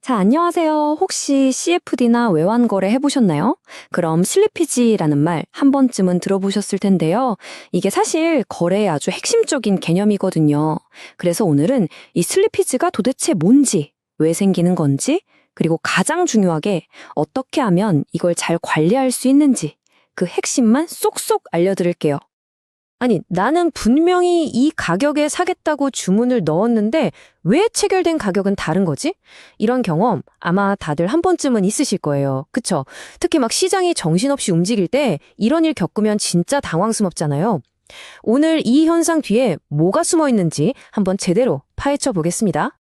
자, 안녕하세요. 혹시 CFD나 외환거래 해보셨나요? 그럼 슬리피지라는 말 한 번쯤은 들어보셨을 텐데요. 이게 사실 거래의 아주 핵심적인 개념이거든요. 그래서 오늘은 이 슬리피지가 도대체 뭔지, 왜 생기는 건지, 그리고 가장 중요하게 어떻게 하면 이걸 잘 관리할 수 있는지 그 핵심만 쏙쏙 알려드릴게요. 아니, 나는 분명히 이 가격에 사겠다고 주문을 넣었는데 왜 체결된 가격은 다른 거지? 이런 경험 아마 다들 한 번쯤은 있으실 거예요. 그쵸? 특히 막 시장이 정신없이 움직일 때 이런 일 겪으면 진짜 당황스럽잖아요. 오늘 이 현상 뒤에 뭐가 숨어 있는지 한번 제대로 파헤쳐 보겠습니다.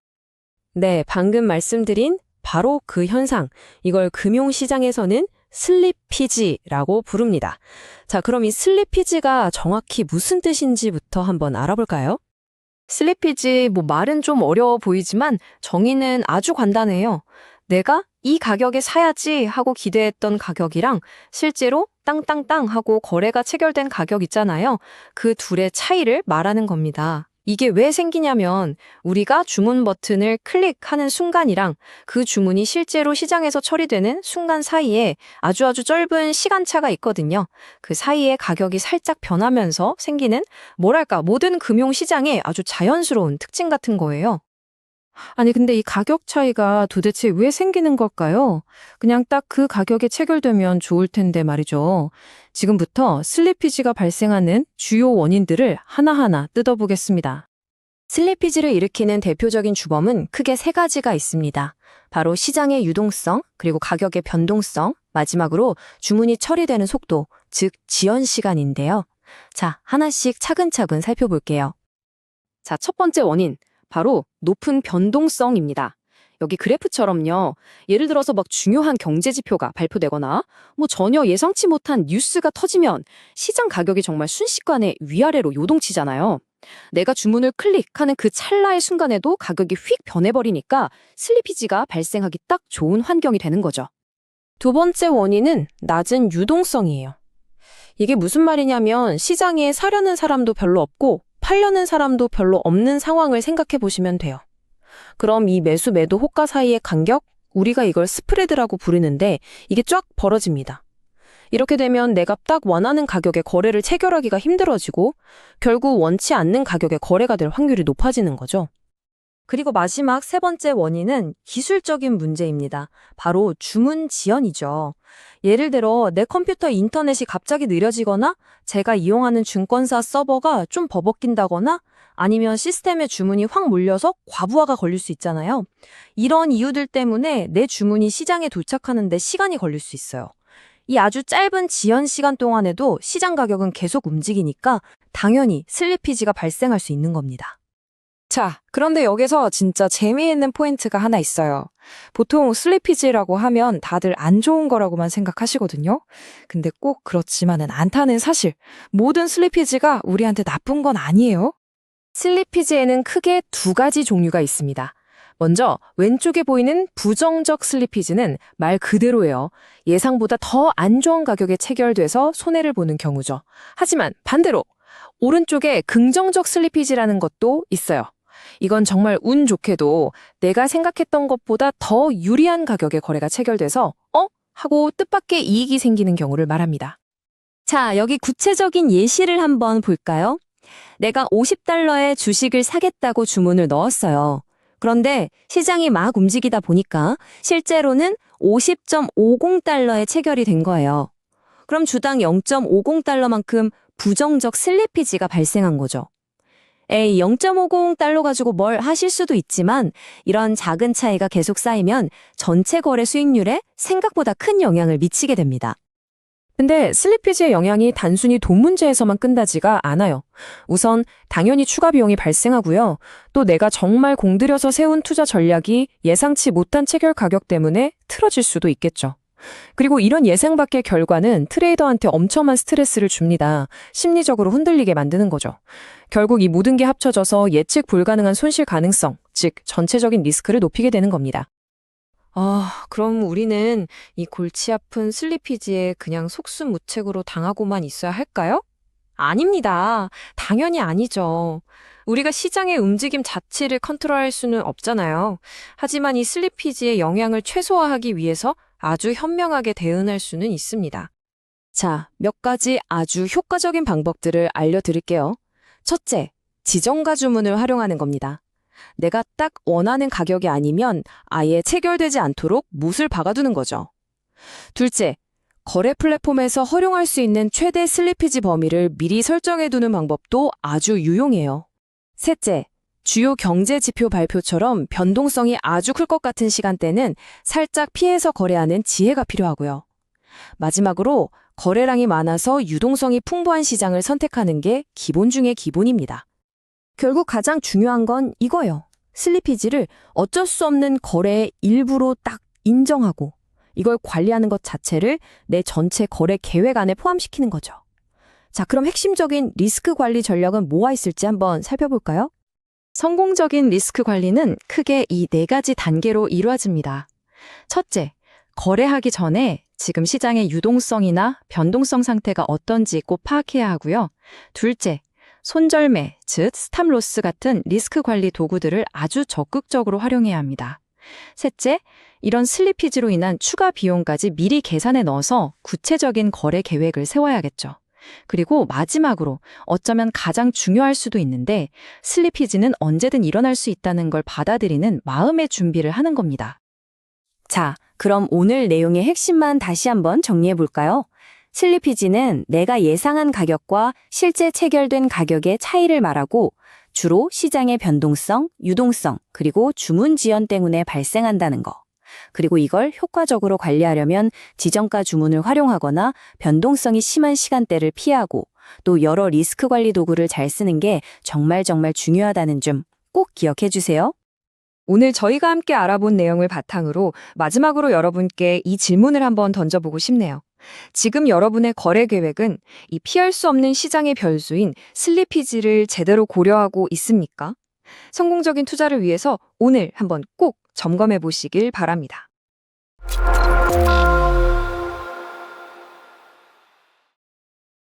네, 방금 말씀드린 바로 그 현상. 이걸 금융시장에서는 슬리피지라고 부릅니다. 자, 그럼 이 슬리피지가 정확히 무슨 뜻인지부터 한번 알아볼까요? 슬리피지, 말은 좀 어려워 보이지만 정의는 아주 간단해요. 내가 이 가격에 사야지 하고 기대했던 가격이랑 실제로 땅땅땅 하고 거래가 체결된 가격 있잖아요. 그 둘의 차이를 말하는 겁니다. 이게 왜 생기냐면 우리가 주문 버튼을 클릭하는 순간이랑 그 주문이 실제로 시장에서 처리되는 순간 사이에 아주 짧은 시간차가 있거든요. 그 사이에 가격이 살짝 변하면서 생기는 뭐랄까 모든 금융시장의 아주 자연스러운 특징 같은 거예요. 아니, 근데 이 가격 차이가 도대체 왜 생기는 걸까요? 그냥 딱 그 가격에 체결되면 좋을 텐데 말이죠. 지금부터 슬리피지가 발생하는 주요 원인들을 하나하나 뜯어보겠습니다. 슬리피지를 일으키는 대표적인 주범은 크게 세 가지가 있습니다. 바로 시장의 유동성, 그리고 가격의 변동성, 마지막으로 주문이 처리되는 속도, 즉 지연 시간인데요. 자, 하나씩 차근차근 살펴볼게요. 자, 첫 번째 원인, 바로 높은 변동성입니다. 여기 그래프처럼요. 예를 들어서 막 중요한 경제 지표가 발표되거나 전혀 예상치 못한 뉴스가 터지면 시장 가격이 정말 순식간에 위아래로 요동치잖아요. 내가 주문을 클릭하는 그 찰나의 순간에도 가격이 휙 변해버리니까 슬리피지가 발생하기 딱 좋은 환경이 되는 거죠. 두 번째 원인은 낮은 유동성이에요. 이게 무슨 말이냐면 시장에 사려는 사람도 별로 없고 팔려는 사람도 별로 없는 상황을 생각해 보시면 돼요. 그럼 이 매수 매도 호가 사이의 간격, 우리가 이걸 스프레드라고 부르는데 이게 쫙 벌어집니다. 이렇게 되면 내가 딱 원하는 가격에 거래를 체결하기가 힘들어지고 결국 원치 않는 가격에 거래가 될 확률이 높아지는 거죠. 그리고 마지막 세 번째 원인은 기술적인 문제입니다. 바로 주문 지연이죠. 예를 들어 내 컴퓨터 인터넷이 갑자기 느려지거나 제가 이용하는 증권사 서버가 좀 버벅낀다거나 아니면 시스템에 주문이 확 몰려서 과부하가 걸릴 수 있잖아요. 이런 이유들 때문에 내 주문이 시장에 도착하는데 시간이 걸릴 수 있어요. 이 아주 짧은 지연 시간 동안에도 시장 가격은 계속 움직이니까 당연히 슬리피지가 발생할 수 있는 겁니다. 자, 그런데 여기서 진짜 재미있는 포인트가 하나 있어요. 보통 슬리피지라고 하면 다들 안 좋은 거라고만 생각하시거든요. 근데 꼭 그렇지만은 않다는 사실. 모든 슬리피지가 우리한테 나쁜 건 아니에요. 슬리피지에는 크게 두 가지 종류가 있습니다. 먼저 왼쪽에 보이는 부정적 슬리피지는 말 그대로예요. 예상보다 더 안 좋은 가격에 체결돼서 손해를 보는 경우죠. 하지만 반대로 오른쪽에 긍정적 슬리피지라는 것도 있어요. 이건 정말 운 좋게도 내가 생각했던 것보다 더 유리한 가격에 거래가 체결돼서 하고 뜻밖의 이익이 생기는 경우를 말합니다. 자, 여기 구체적인 예시를 한번 볼까요? 내가 $50에 주식을 사겠다고 주문을 넣었어요. 그런데 시장이 막 움직이다 보니까 실제로는 $50.50에 체결이 된 거예요. 그럼 주당 $0.50만큼 부정적 슬리피지가 발생한 거죠. 에이, $0.50 가지고 뭘 하실 수도 있지만 이런 작은 차이가 계속 쌓이면 전체 거래 수익률에 생각보다 큰 영향을 미치게 됩니다. 근데 슬리피지의 영향이 단순히 돈 문제에서만 끝나지가 않아요. 우선 당연히 추가 비용이 발생하고요. 또 내가 정말 공들여서 세운 투자 전략이 예상치 못한 체결 가격 때문에 틀어질 수도 있겠죠. 그리고 이런 예상 밖의 결과는 트레이더한테 엄청난 스트레스를 줍니다. 심리적으로 흔들리게 만드는 거죠. 결국 이 모든 게 합쳐져서 예측 불가능한 손실 가능성, 즉 전체적인 리스크를 높이게 되는 겁니다. 그럼 우리는 이 골치 아픈 슬리피지에 그냥 속수무책으로 당하고만 있어야 할까요? 아닙니다. 당연히 아니죠. 우리가 시장의 움직임 자체를 컨트롤할 수는 없잖아요. 하지만 이 슬리피지의 영향을 최소화하기 위해서 아주 현명하게 대응할 수는 있습니다. 자, 몇 가지 아주 효과적인 방법들을 알려드릴게요. 첫째, 지정가 주문을 활용하는 겁니다. 내가 딱 원하는 가격이 아니면 아예 체결되지 않도록 못을 박아두는 거죠. 둘째, 거래 플랫폼에서 허용할 수 있는 최대 슬리피지 범위를 미리 설정해두는 방법도 아주 유용해요. 셋째, 주요 경제 지표 발표처럼 변동성이 아주 클 것 같은 시간대는 살짝 피해서 거래하는 지혜가 필요하고요. 마지막으로 거래량이 많아서 유동성이 풍부한 시장을 선택하는 게 기본 중의 기본입니다. 결국 가장 중요한 건 이거예요. 슬리피지를 어쩔 수 없는 거래의 일부로 딱 인정하고 이걸 관리하는 것 자체를 내 전체 거래 계획 안에 포함시키는 거죠. 자, 그럼 핵심적인 리스크 관리 전략은 뭐가 있을지 한번 살펴볼까요? 성공적인 리스크 관리는 크게 이 4가지 단계로 이루어집니다. 첫째, 거래하기 전에 지금 시장의 유동성이나 변동성 상태가 어떤지 꼭 파악해야 하고요. 둘째, 손절매, 즉 스탑로스 같은 리스크 관리 도구들을 아주 적극적으로 활용해야 합니다. 셋째, 이런 슬리피지로 인한 추가 비용까지 미리 계산에 넣어서 구체적인 거래 계획을 세워야겠죠. 그리고 마지막으로 어쩌면 가장 중요할 수도 있는데 슬리피지는 언제든 일어날 수 있다는 걸 받아들이는 마음의 준비를 하는 겁니다. 자, 그럼 오늘 내용의 핵심만 다시 한번 정리해 볼까요? 슬리피지는 내가 예상한 가격과 실제 체결된 가격의 차이를 말하고 주로 시장의 변동성, 유동성, 그리고 주문 지연 때문에 발생한다는 거. 그리고 이걸 효과적으로 관리하려면 지정가 주문을 활용하거나 변동성이 심한 시간대를 피하고 또 여러 리스크 관리 도구를 잘 쓰는 게 정말 중요하다는 점 꼭 기억해 주세요. 오늘 저희가 함께 알아본 내용을 바탕으로 마지막으로 여러분께 이 질문을 한번 던져보고 싶네요. 지금 여러분의 거래 계획은 이 피할 수 없는 시장의 변수인 슬리피지를 제대로 고려하고 있습니까? 성공적인 투자를 위해서 오늘 한번 꼭 점검해 보시길 바랍니다.